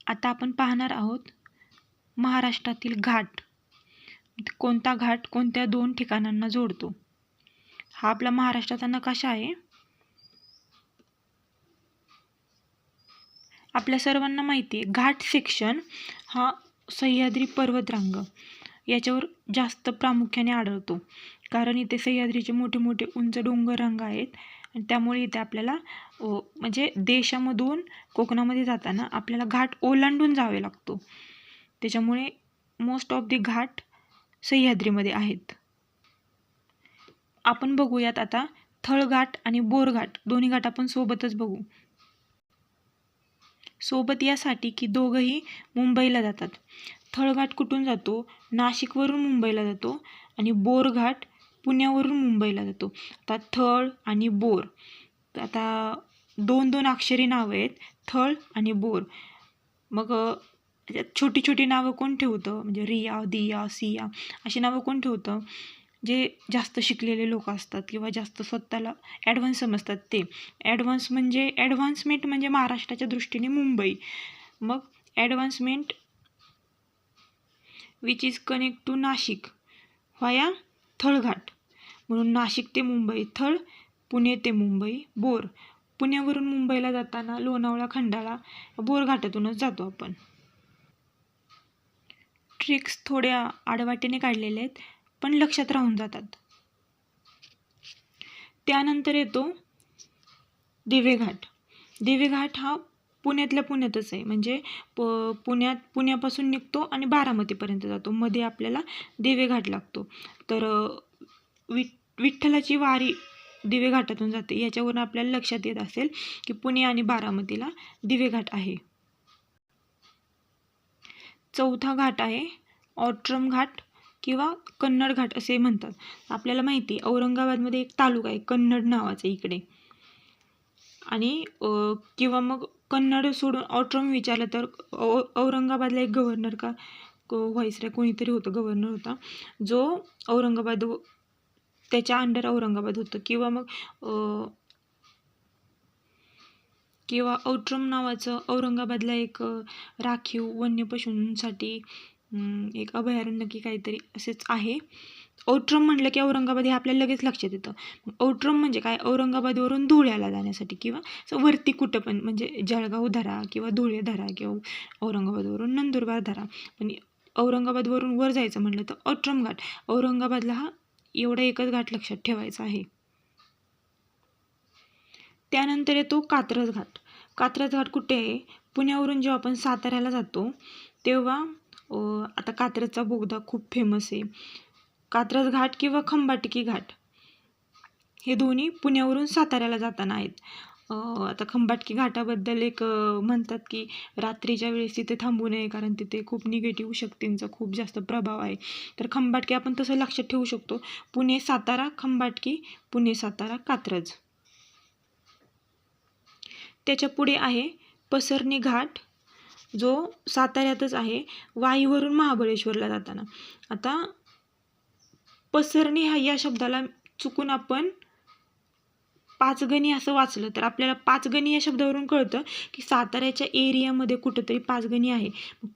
आता आपण पाहणार आहोत महाराष्ट्रातील घाट. कोणता घाट कोणत्या 2 ठिकाणांना जोडतो. हा आपला महाराष्ट्राचा नकाशा आहे. आपल्या सर्वांना माहिती आहे घाट सेक्शन हा सह्याद्री पर्वतरांग याच्यावर जास्त प्रामुख्याने आढळतो, कारण इथे सह्याद्रीचे मोठे मोठे उंच डोंगर रांग आहेत आणि त्यामुळे इथे आपल्याला म्हणजे देशामधून कोकणामध्ये जाताना आपल्याला घाट ओलांडून जावे लागतो. त्याच्यामुळे मोस्ट ऑफ दी घाट सह्याद्रीमध्ये आहेत. आपण बघूयात आता थळघाट आणि बोरघाट दोन्ही घाट आपण सोबतच बघू. सोबत यासाठी की दोघंही मुंबईला जातात. थळघाट कुठून जातो? नाशिकवरून मुंबईला जातो आणि बोरघाट पुण्यावरून मुंबईला जातो. आता थळ आणि बोर, आता 2 अक्षरी नावं आहेत, थळ आणि बोर. मग छोटी छोटी नावं कोण ठेवतं? म्हणजे रिया, दिया, सिया अशी नावं कोण ठेवतं? जे जास्त शिकलेले लोक असतात किंवा जास्त स्वतःला ॲडव्हान्स समजतात ते. ॲडव्हान्समेंट म्हणजे महाराष्ट्राच्या दृष्टीने मुंबई. मग advancement which is connect to Nashik via Thalghat. म्हणून नाशिक ते मुंबई थळ, पुणे ते मुंबई बोर. पुण्यावरून मुंबईला जाताना लोणावळा, खंडाळा, बोरघाटातूनच जातो आपण. ट्रिक्स थोड्या आडवाटेने काढलेले आहेत पण लक्षात राहून जातात. त्यानंतर येतो दिवेघाट. दिवेघाट हा पुण्यातल्या पुण्यातच आहे, म्हणजे पुण्यापासून निघतो आणि बारामतीपर्यंत जातो. मध्ये आपल्याला दिवेघाट लागतो. तर विठ्ठलाची वारी दिवेघाटातून जाते. याच्यावरून आपल्याला लक्षात येत असेल की पुणे आणि बारामतीला दिवेघाट आहे. चौथा घाट आहे ऑट्रम घाट किंवा कन्नड घाट असे म्हणतात. आपल्याला माहिती आहे औरंगाबादमध्ये एक तालुका आहे कन्नड नावाचा इकडे, आणि किंवा मग कन्नड सोडून ऑट्रम विचारलं तर औरंगाबादला एक गव्हर्नर का व्हाईसराय कोणीतरी होतं, गव्हर्नर होता जो औरंगाबाद त्याच्या अंडर औरंगाबाद होतं. किंवा औट्रम नावाचं औरंगाबादला एक राखीव वन्य पशूंसाठी एक अभयारण्य की काहीतरी असेच आहे. औट्रम म्हटलं की औरंगाबाद हे आपल्याला लगेच लक्षात येतं. औट्रम म्हणजे काय? औरंगाबादवरून धुळ्याला जाण्यासाठी किंवा वरती कुठं पण, म्हणजे जळगाव धरा किंवा धुळे धरा किंवा औरंगाबादवरून नंदुरबार धरा, पण औरंगाबादवरून वर जायचं म्हटलं तर ऑट्रम घाट. औरंगाबादला हा एवढा एकच घाट लक्षात ठेवायचा आहे. त्यानंतर येतो कात्रज घाट. कात्रज घाट कुठे आहे? पुण्यावरून जेव्हा आपण साताऱ्याला जातो तेव्हा आता कात्रजचा बोगदा खूप फेमस आहे. कात्रज घाट किंवा खंबाटकी घाट हे दोन्ही पुण्यावरून साताऱ्याला जाताना आहेत. आता खंबाटकी घाटाबद्दल एक म्हणतात की रात्रीच्या वेळेस तिथे थांबू नये, कारण तिथे खूप निगेटिव्ह शक्तींचा खूप जास्त प्रभाव आहे. तर खंबाटकी आपण तसं लक्षात ठेवू शकतो. पुणे सातारा खंबाटकी, पुणे सातारा कात्रज. त्याच्या पुढे आहे पसरणी घाट, जो साताऱ्यातच आहे वाईवरून महाबळेश्वरला जाताना. आता पसरणी या शब्दाला चुकून आपण पाचगणी असं वाचलं तर आपल्याला पाचगणी या शब्दावरून कळतं की साताऱ्याच्या एरियामध्ये कुठंतरी पाचगणी आहे.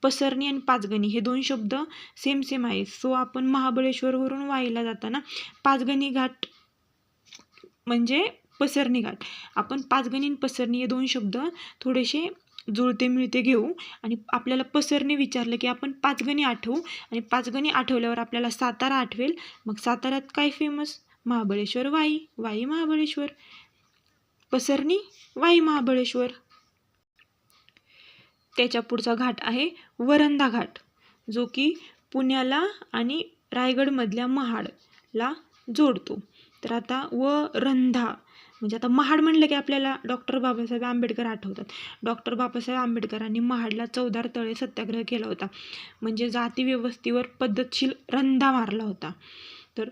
पसरणी आणि पाचगणी हे 2 शब्द सेम आहे. सो आपण महाबळेश्वरवरून वाईला जाताना पाचगणी घाट म्हणजे पसरणी घाट. आपण पाचगणी आणि पसरणी हे 2 शब्द थोडेसे जुळते मिळते घेऊ आणि आपल्याला पसरणी विचारलं की आपण पाचगणी आठवू आणि पाचगणी आठवल्यावर आपल्याला सातारा आठवेल. मग साताऱ्यात काय फेमस? महाबळेश्वर, वाई महाबळेश्वर, पसरणी वाई महाबळेश्वर. त्याच्या पुढचा घाट आहे वरंधा घाट, जो की पुण्याला आणि रायगडमधल्या महाडला जोडतो. तर आता वरंधा म्हणजे आता महाड म्हणलं की आपल्याला डॉक्टर बाबासाहेब आंबेडकर आठवतात. डॉक्टर बाबासाहेब आंबेडकरांनी महाडला 14 तळे सत्याग्रह केला होता, म्हणजे जातीव्यवस्थेवर पद्धतशीर रंधा मारला होता. तर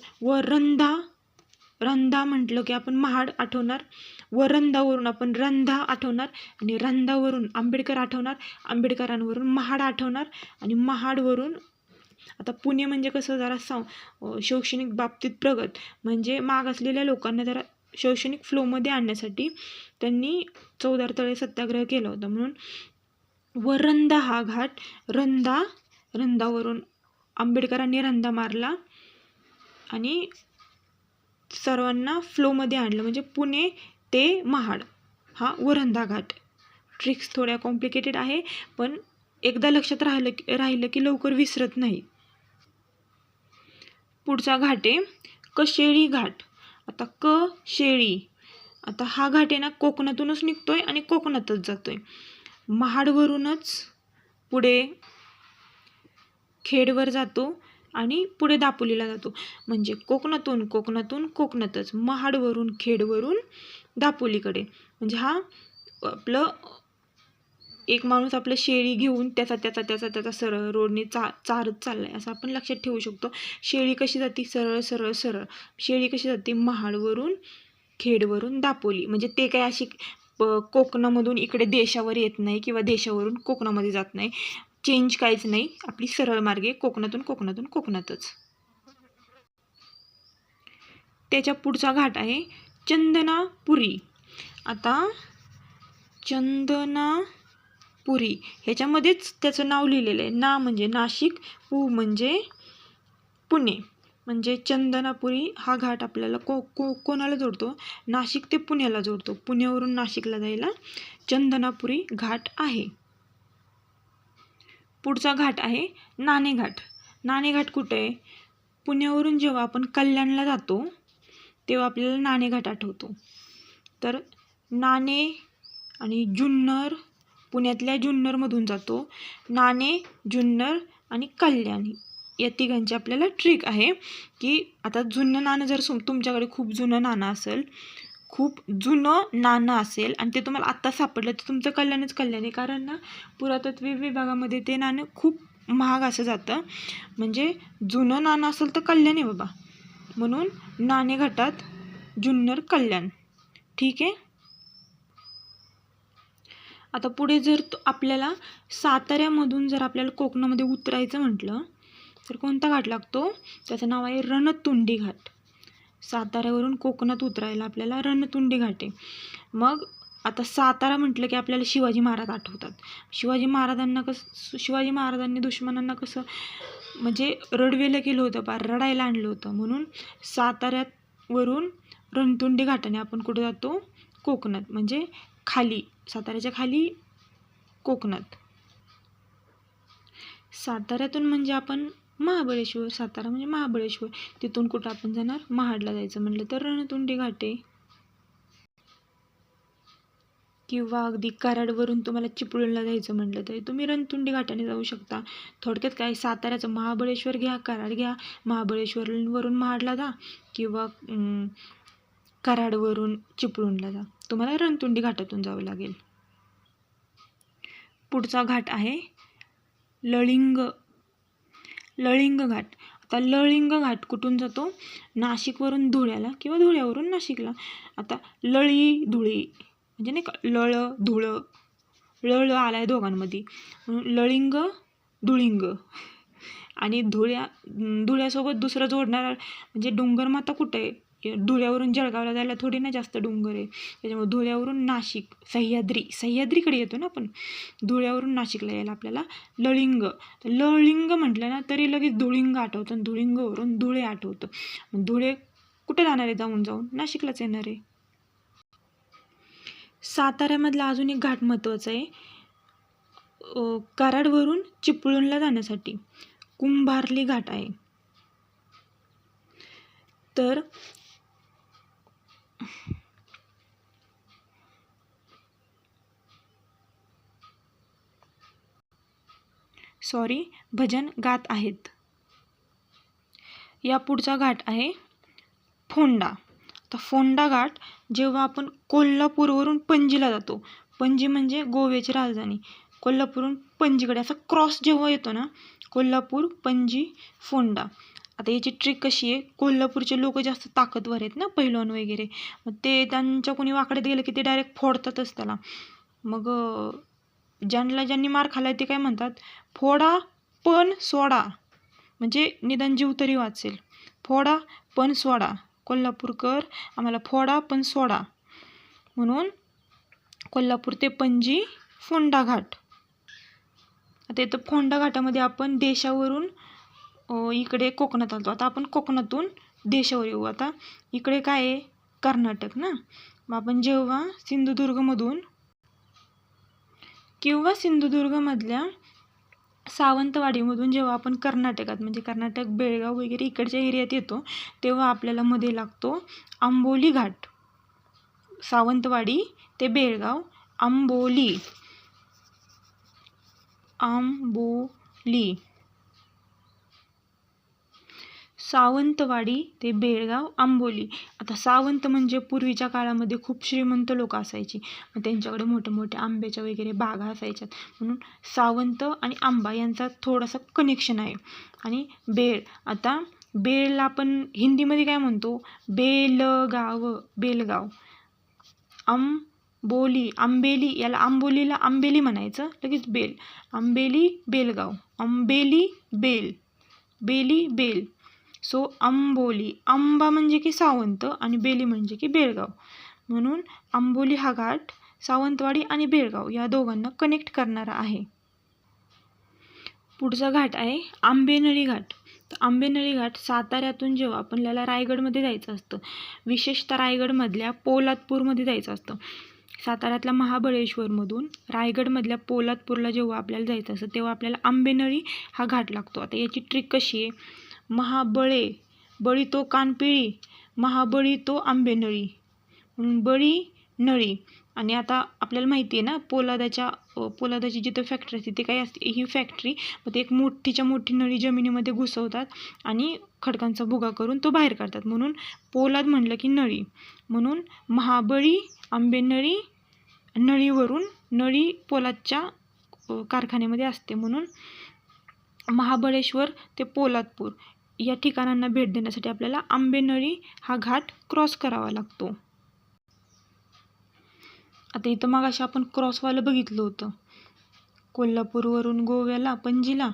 रंधा म्हटलं की आपण महाड आठवणार, वरंधावरून आपण रंधा आठवणार आणि रंधावरून आंबेडकर आठवणार, आंबेडकरांवरून महाड आठवणार आणि महाडवरून आता पुणे म्हणजे कसं जरा शैक्षणिक बाबतीत प्रगत, म्हणजे मागासलेल्या लोकांना जरा शैक्षणिक फ्लोमध्ये आणण्यासाठी त्यांनी 14 तळे सत्याग्रह केला होता. म्हणून व रंधा हा घाट, रंधावरून आंबेडकरांनी रंधा मारला आणि सर्वांना फ्लोमध्ये आणलं, म्हणजे पुणे ते महाड हा वरंधा घाट. ट्रिक्स थोड्या कॉम्प्लिकेटेड आहे, पण एकदा लक्षात राहिलं की लवकर विसरत नाही. पुढचा घाट आहे कशेळी घाट. आता कशेळी, आता हा घाट आहे ना कोकणातूनच निघतोय आणि कोकणातच जातोय. महाडवरूनच पुढे खेडवर जातो आणि पुढे दापोलीला जातो. म्हणजे कोकणातच, महाडवरून खेडवरून दापोलीकडे. म्हणजे हा आपलं एक माणूस आपलं शेळी घेऊन त्याचा सरळ रोडने चारत चाललाय असं आपण लक्षात ठेवू शकतो. शेळी कशी जाते? सरळ सरळ सरळ. शेळी कशी जाते? महाडवरून खेडवरून दापोली. म्हणजे ते काय अशी कोकणामधून इकडे देशावर येत नाही किंवा देशावरून कोकणामध्ये जात नाही. चेंज काहीच नाही, आपली सरळ मार्गे कोकणातच. त्याच्या पुढचा घाट आहे चंदनापुरी. आता चंदनापुरी ह्याच्यामध्येच त्याचं नाव लिहिलेलं आहे. ना म्हणजे नाशिक, पु म्हणजे पुणे. म्हणजे चंदनापुरी हा घाट आपल्याला कोणाला जोडतो? नाशिक ते पुण्याला जोडतो. पुण्यावरून नाशिकला जायला चंदनापुरी घाट आहे. पुढचा घाट आहे नाणेघाट. नाणेघाट कुठे आहे? पुण्यावरून जेव्हा आपण कल्याणला जातो तेव्हा आपल्याला नाणेघाट आठवतो. तर नाणे आणि जुन्नर, पुण्यातल्या जुन्नरमधून जातो. नाणे, जुन्नर आणि कल्याण या तिघांची आपल्याला ट्रिक आहे की आता जुनं नाणं जर तुमच्याकडे खूप जुनं नाणं असेल आणि ते तुम्हाला आत्ता सापडलं तर तुमचं कल्याण आहे. कारण ना पुरातत्व विभागामध्ये ते नाणं खूप महाग असं जातं. म्हणजे जुनं नाणं असेल तर कल्याण आहे बाबा. म्हणून नाणेघाटात जुन्नर, कल्याण. ठीक आहे. आता पुढे जर आपल्याला साताऱ्यामधून जर आपल्याला कोकणामध्ये उतरायचं म्हटलं तर कोणता घाट लागतो? त्याचं नाव आहे रणतुंडी घाट. साताऱ्यावरून कोकणात उतरायला आपल्याला रणतुंडी घाट आहे. मग आता सातारा म्हटलं की आपल्याला शिवाजी महाराज आठवतात. शिवाजी महाराजांनी दुश्मनांना कसं म्हणजे रडवेलं केलं होतं, पार रडायला आणलं होतं. म्हणून साताऱ्यावरून रणतुंडी घाटाने आपण कुठे जातो? कोकणात. म्हणजे खाली, साताऱ्याच्या खाली कोकणात. साताऱ्यातून म्हणजे आपण महाबळेश्वर, सातारा म्हणजे महाबळेश्वर. तिथून कुठं आपण जाणार? महाडला जायचं म्हटलं तर रणतुंडी घाटे. किंवा अगदी कराडवरून तुम्हाला चिपळूणला जायचं म्हटलं तरी तुम्ही रणतुंडी घाटाने जाऊ शकता. थोडक्यात काय, साताऱ्याचं महाबळेश्वर घ्या, कराड घ्या, महाबळेश्वरवरून महाडला जा किंवा कराडवरून चिपळूणला जा. तुम्हाला रणतुंडी घाटातून जावं लागेल. पुढचा घाट आहे लळिंग घाट. आता लळिंग घाट कुठून जातो? नाशिकवरून धुळ्याला किंवा धुळ्यावरून नाशिकला. आता धुळी म्हणजे नाही का, ळ आलाय दोघांमध्ये, म्हणून लळिंग, धुळिंग. आणि धुळ्यासोबत दुसरं जोडणार म्हणजे डोंगरमाता कुठे आहे? धुळ्यावरून जळगावला जायला थोडी ना जास्त डोंगर आहे. त्याच्यामुळे धुळ्यावरून नाशिक, सह्याद्रीकडे येतो ना आपण. धुळ्यावरून नाशिकला यायला आपल्याला लळिंग म्हटलं ना तरी लगेच धुळिंग आठवतं आणि धुळिंगवरून धुळे आठवतं. धुळे कुठे जाणार आहे? जाऊन नाशिकलाच येणार आहे. साताऱ्यामधला अजून एक घाट महत्त्वाचा आहे. कराडवरून चिपळूणला जाण्यासाठी कुंभार्ली घाट आहे. तर भजन गात आहेत. या पुढचा घाट आहे फोंडा. आता फोंडा घाट जेव्हा आपण कोल्हापूरवरून पणजीला जातो, पणजी म्हणजे गोव्याची राजधानी, कोल्हापूरवरून पणजीकडे असा क्रॉस जेव्हा येतो ना, कोल्हापूर, पणजी, फोंडा. आता याची ट्रिक कशी आहे? कोल्हापूरचे लोक जास्त ताकदवर आहेत ना, पैलवान वगैरे. मग ते त्यांच्या कोणी वाकड्यात गेलं की ते डायरेक्ट फोडतातच त्याला. मग ज्यांनी मार खालाय ते काय म्हणतात? फोडा पण सोडा, म्हणजे निदान जीव तरी वाचेल. फोडा पण सोडा, कोल्हापूरकर आम्हाला फोडा पण सोडा. म्हणून कोल्हापूर ते पणजी फोंडा घाट. आता इथं फोंडा घाटामध्ये आपण देशावरून इकडे कोकणात आलो. आता आपण कोकणातून देशावर येऊ. आता इकडे काय आहे, कर्नाटक ना. मग आपण जेव्हा सिंधुदुर्गमधून किंवा सिंधुदुर्गमधल्या सावंतवाडीमधून जेव्हा आपण कर्नाटकात म्हणजे कर्नाटक, बेळगाव वगैरे इकडच्या एरियात येतो, तेव्हा आपल्याला मध्ये लागतो आंबोली घाट. सावंतवाडी ते बेळगाव, आंबोली. सावंतवाडी ते बेळगाव, आंबोली. आता सावंत म्हणजे पूर्वीच्या काळामध्ये खूप श्रीमंत लोक असायची, मग त्यांच्याकडे मोठे मोठे आंब्याच्या वगैरे बागा असायच्यात, म्हणून सावंत आणि आंबा यांचा थोडासा कनेक्शन आहे. आणि बेळ, आता बेळला आपण हिंदीमध्ये काय म्हणतो, बेलगाव. आंबोली, आंबेली, याला आंबोलीला आंबेली म्हणायचं, लगेच बेल. आंबेली, बेलगाव. आंबेली, बेल. सो आंबोली. आंबा म्हणजे की सावंत आणि बेली म्हणजे की बेळगाव, म्हणून आंबोली हा घाट सावंतवाडी आणि बेळगाव या दोघांना कनेक्ट करणारा आहे. पुढचा घाट आहे आंबेनळी घाट. तर आंबेनळी घाट साताऱ्यातून जेव्हा आपल्याला रायगडमध्ये जायचं असतं, विशेषतः रायगडमधल्या पोलादपूरमध्ये जायचं असतं. साताऱ्यातल्या महाबळेश्वरमधून रायगडमधल्या पोलादपूरला जेव्हा आपल्याला जायचं असतं, तेव्हा आपल्याला आंबेनळी हा घाट लागतो. आता याची ट्रिक कशी आहे, बळी तो कानपिळी, महाबळी तो आंबेनळी, म्हणून बळी नळी. आणि आता आपल्याला माहिती आहे ना, पोलादाची जिथं फॅक्टरी असते ते काय असते, ही फॅक्टरी. मग ते एक मोठीच्या मोठी नळी जमिनीमध्ये घुसवतात आणि खडकांचा भुगा करून तो बाहेर काढतात, म्हणून पोलाद म्हणलं की नळी. म्हणून महाबळी, आंबेनळी, नळीवरून नळी पोलादच्या कारखान्यामध्ये असते, म्हणून महाबळेश्वर ते पोलादपूर या ठिकाणांना भेट देण्यासाठी आपल्याला आंबेनळी हा घाट क्रॉस करावा लागतो. आता इथं मगाशी आपण क्रॉसवालं बघितलं होतं, कोल्हापूरवरून गोव्याला पणजीला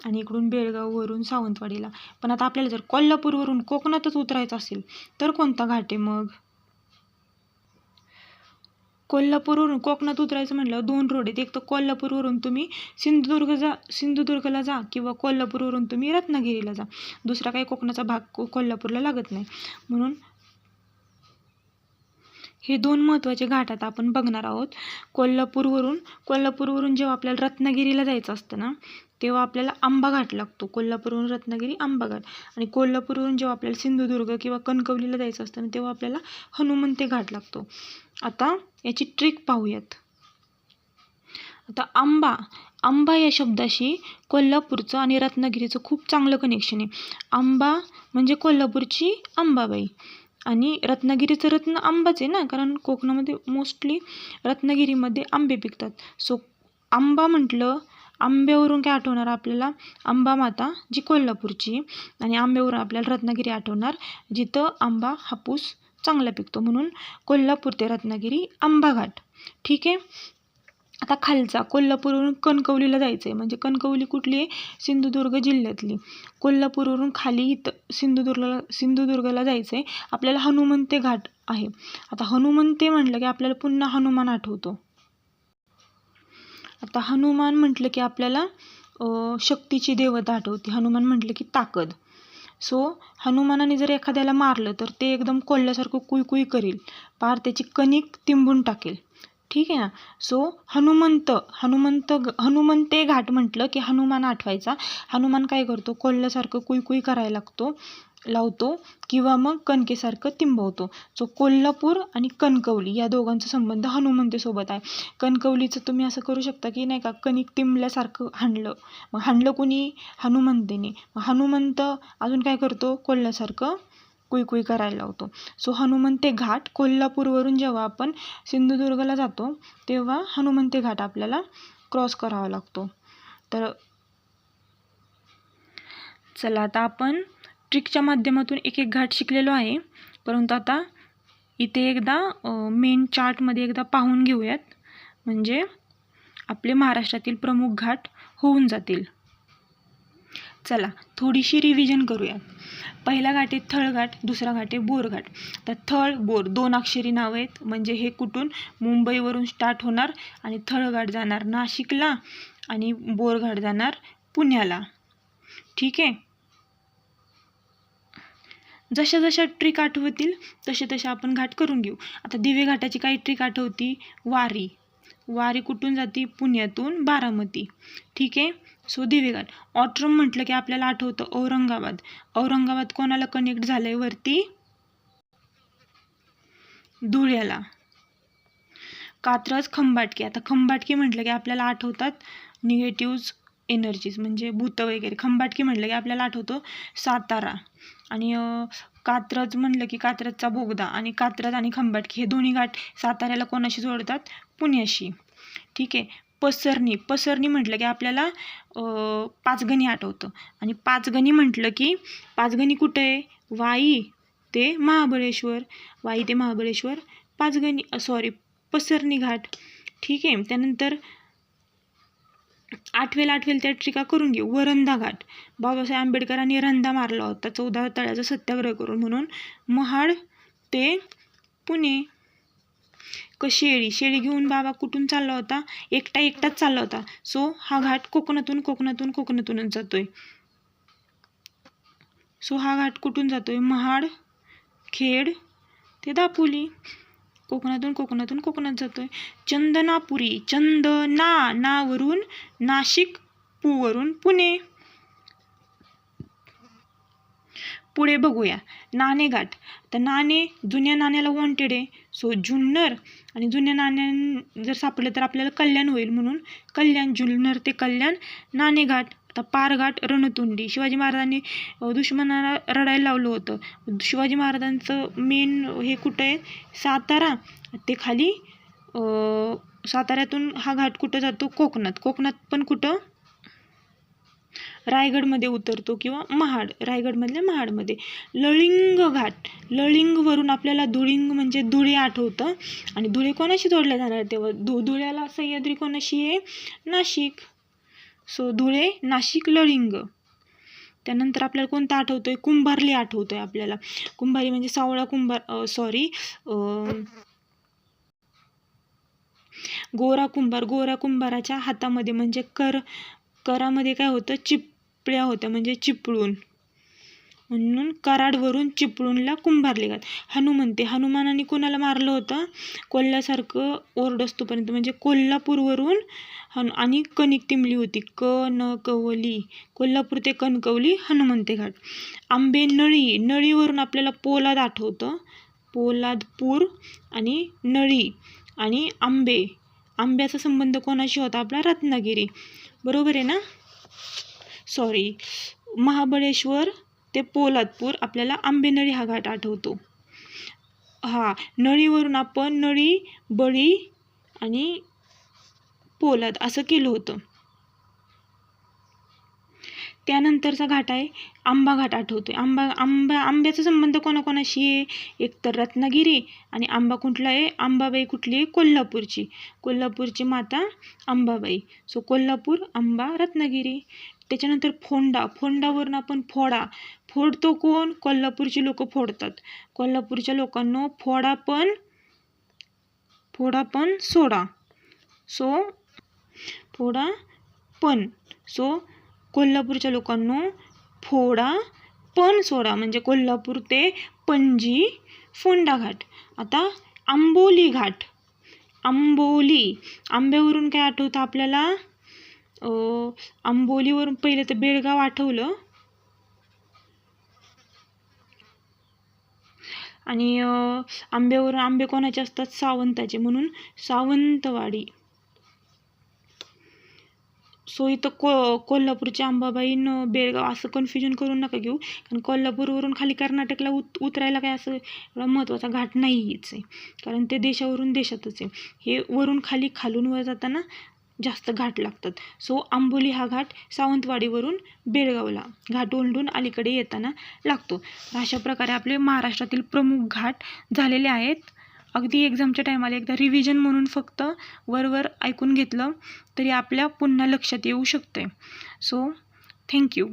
आणि इकडून बेळगाववरून सावंतवाडीला. पण आता आपल्याला जर कोल्हापूरवरून कोकणातच उतरायचं असेल तर कोणता घाट आहे मग? कोल्हापूरवरून कोकणात उतरायचं म्हटलं 2 रोड आहेत. एक तर कोल्हापूरवरून तुम्ही सिंधुदुर्गला जा किंवा कोल्हापूरवरून तुम्ही रत्नागिरीला जा. दुसरा काही कोकणाचा भाग कोल्हापूरला लागत नाही, म्हणून हे 2 महत्त्वाचे घाट आता आपण बघणार आहोत. कोल्हापूरवरून जेव्हा आपल्याला रत्नागिरीला जायचं असतं ना, तेव्हा आपल्याला आंबा घाट लागतो. कोल्हापूरवरून रत्नागिरी आंबा घाट. आणि कोल्हापूरवरून जेव्हा आपल्याला सिंधुदुर्ग किंवा कणकवलीला जायचं असतं ना, तेव्हा आपल्याला हनुमंते घाट लागतो. आता याची ट्रिक पाहूयात. आता आंबा या शब्दाशी कोल्हापूरचं आणि रत्नागिरीचं खूप चांगलं कनेक्शन आहे. आंबा म्हणजे कोल्हापूरची अंबाबाई आणि रत्नागिरीचं रत्न आंबाच आहे ना, कारण कोकणामध्ये मोस्टली रत्नागिरीमध्ये आंबे पिकतात. सो आंबा म्हटलं, आंब्यावरून काय आठवणार आपल्याला, अंबा माता जी कोल्हापूरची, आणि आंब्यावरून आपल्याला रत्नागिरी आठवणार जिथं आंबा हापूस चांगला पिकतो, म्हणून कोल्हापूर ते रत्नागिरी आंबा घाट. ठीक आहे. आता खालचा कोल्हापूरवरून कणकवलीला जायचं आहे, म्हणजे कणकवली कुठली आहे, सिंधुदुर्ग जिल्ह्यातली. कोल्हापूरवरून खाली इथं सिंधुदुर्गला जायचं आहे, आपल्याला हनुमंते घाट आहे. आता हनुमंते म्हटलं की आपल्याला पुन्हा हनुमान आठवतो. आता हनुमान म्हटलं की आपल्याला शक्तीची देवता आठवते. हनुमान म्हटलं की ताकद. सो हनुमानाने जर एखाद्याला मारलं तर ते एकदम कोल्ह्यासारखं कुई करेल, पार त्याची कणिक तिंबून टाकेल. ठीक आहे ना. सो हनुमंते घाट म्हटलं की हनुमान आठवायचा. हनुमान काय करतो, कोल्ह्यासारखं कुई करायला लावतो किंवा मग कणकेसारखं तिंबवतो. सो कोल्हापूर आणि कणकवली या दोघांचा संबंध हनुमंतेसोबत आहे. कणकवलीचं तुम्ही असं करू शकता की नाही का, कणिक तिंबल्यासारखं हाणलं, मग हाणलं कुणी, हनुमंतेने. मग हनुमंत अजून काय करतो, कोल्ह्यासारखं कुई करायला लावतो. सो हनुमंते घाट कोल्हापूरवरून जेव्हा आपण सिंधुदुर्गला जातो तेव्हा हनुमंते घाट आपल्याला क्रॉस करावा लागतो. तर चला, आता आपण ट्रिकच्या माध्यमातून एक घाट शिकलेलो आहे, परंतु आता इथे एकदा मेन चार्टमध्ये एकदा पाहून घेऊयात, म्हणजे आपले महाराष्ट्रातील प्रमुख घाट होऊन जातील. चला थोडीशी रिव्हिजन करूया. पहिला घाट आहे थळघाट, दुसरा घाट आहे बोरघाट. तर थळ बोर 2 अक्षरी नाव आहेत, म्हणजे हे कुठून मुंबईवरून स्टार्ट होणार आणि थळघाट जाणार नाशिकला आणि बोरघाट जाणार पुण्याला. ठीक आहे. जशा जशा ट्रिक आठवतील तसे तसे आपण घाट करून घेऊ. आता दिवे घाटाची काही ट्रिक आठवती. वारी कुठून जाते? पुण्यातून बारामती. ठीक आहे. सो दिवे घाट. ऑट्रम म्हटलं की आपल्याला आठवतं औरंगाबाद कोणाला कनेक्ट झालंय वरती? धुळ्याला. कात्रज खंबाटकी. आता खंबाटकी म्हटलं की आपल्याला आठवतात निगेटिव्ह एनर्जीज म्हणजे भूत वगैरे. खंबाटकी म्हटलं की आपल्याला आठवतो सातारा. आणि कात्रज म्हणलं की कात्रजचा बोगदा. आणि कात्रज आणि खंबाटकी हे दोन्ही घाट साताऱ्याला कोणाशी जोडतात? पुण्याशी. ठीक आहे. पसरणी म्हटलं की आपल्याला पाचगणी आठवतं. आणि पाचगणी म्हटलं की पाचगणी कुठे आहे? वाई ते महाबळेश्वर पसरणी घाट. ठीक आहे. त्यानंतर आठवेल त्या ट्रिका करून घेऊ. वरंधा घाट. बाबासाहेब आंबेडकरांनी रंधा मारला होता 14 तळ्याचा सत्याग्रह करून, म्हणून महाड ते पुणे. शेळी घेऊन बाबा कुठून चालला होता? एकटाच चालला होता. सो हा घाट कोकणातूनच जातोय. सो हा घाट कुठून जातोय? महाड, खेड ते दापोली. कोकणात जातोय. चंदनापुरी. नावरून नाशिक, वरून पुणे. पुढे बघूया नाणेघाट. तर जुन्या नाण्याला वॉन्टेड आहे. सो जुन्नर. आणि जुन्या नाण्या जर सापडलं तर आपल्याला कल्याण होईल, म्हणून जुन्नर ते कल्याण नाणेघाट. आता पारघाट रणतुंडी. शिवाजी महाराजांनी दुश्मनाला रडायला लावलं होतं. शिवाजी महाराजांचं मेन हे कुठं आहे? सातारा. ते खाली साताऱ्यातून हा घाट कुठं जातो? कोकणात पण कुठं? रायगडमध्ये उतरतो किंवा रायगडमधल्या महाडमध्ये. लळिंग घाट. लळिंगवरून आपल्याला धुळिंग म्हणजे धुळे आठवतं. आणि धुळे कोणाशी जोडल्या जाणार तेव्हा? धुळ्याला सह्याद्री कोणाशी आहे? नाशिक. सो धुळे, नाशिक, लळिंग. त्यानंतर आपल्याला कोणता आठवतोय? कुंभारली आठवतोय आपल्याला. कुंभारी म्हणजे सावळा गोरा कुंभाराच्या हातामध्ये म्हणजे करामध्ये काय होतं? चिपळ्या होत्या, म्हणजे चिपळूण. म्हणून कराडवरून चिपळूणला कुंभारली घाट. हनुमानाने कोणाला मारलं होतं? कोल्ह्यासारखं ओरड असतोपर्यंत, म्हणजे कोल्हापूरवरून आणि कणिक टिमली होती. कणकवली. कोल्हापूर ते कणकवली हनुमंते घाट. नळीवरून आपल्याला पोलाद आठवतं. पोलादपूर आणि नळी. आणि आंब्याचा संबंध कोणाशी होता? आपला रत्नागिरी. बरोबर आहे ना? महाबळेश्वर ते पोलादपूर आपल्याला आंबेनळी हा घाट आठवतो. नळीवरून आपण नळी, बळी आणि पोलाद असं केलं होतं. त्यानंतरचा घाट आहे आंबा घाट आठवतोय. आंब्याचा संबंध कोणाकोणाशी आहे? एक तर रत्नागिरी. आणि आंबा कुठला आहे? अंबाबाई कुठली आहे? कोल्हापूरची माता अंबाबाई. सो कोल्हापूर, आंबा, रत्नागिरी. त्याच्यानंतर फोंडावरून आपण फोडतो कोण? कोल्हापूरची लोक फोडतात. कोल्हापूरच्या लोकांना फोडा पण सोडा. सो कोल्हापूरच्या लोकांना फोडा पण सोडा, म्हणजे कोल्हापूर ते पणजी फोंडा घाट. आता आंबोली घाट. आंब्यावरून काय आठवतं आपल्याला? आंबोलीवरून पहिलं तर बेळगाव आठवलं. आणि आंबे कोणाचे असतात? सावंताचे, म्हणून सावंतवाडी. सो इथं कोल्हापूरच्या अंबाबाई बेळगाव असं कन्फ्युजन करून नका घेऊ, कारण कोल्हापूरवरून खाली कर्नाटकला उतरायला काय असं एवढा महत्त्वाचा घाट नाहीच आहे, कारण ते देशावरून देशातच आहे. हे वरून खालून वर जाताना जास्त घाट लागतात. सो आंबोली हा घाट सावंतवाडीवरून बेळगावला घाट ओलांडून अलीकडे येताना लागतो. अशा प्रकारे आपले महाराष्ट्रातील प्रमुख घाट झालेले आहेत. अगदी एक्झामच्या टायमाला एकदा रिव्हिजन म्हणून फक्त वर ऐकून घेतलं तरी आपल्या पुन्हा लक्षात येऊ शकतंय. So thank you.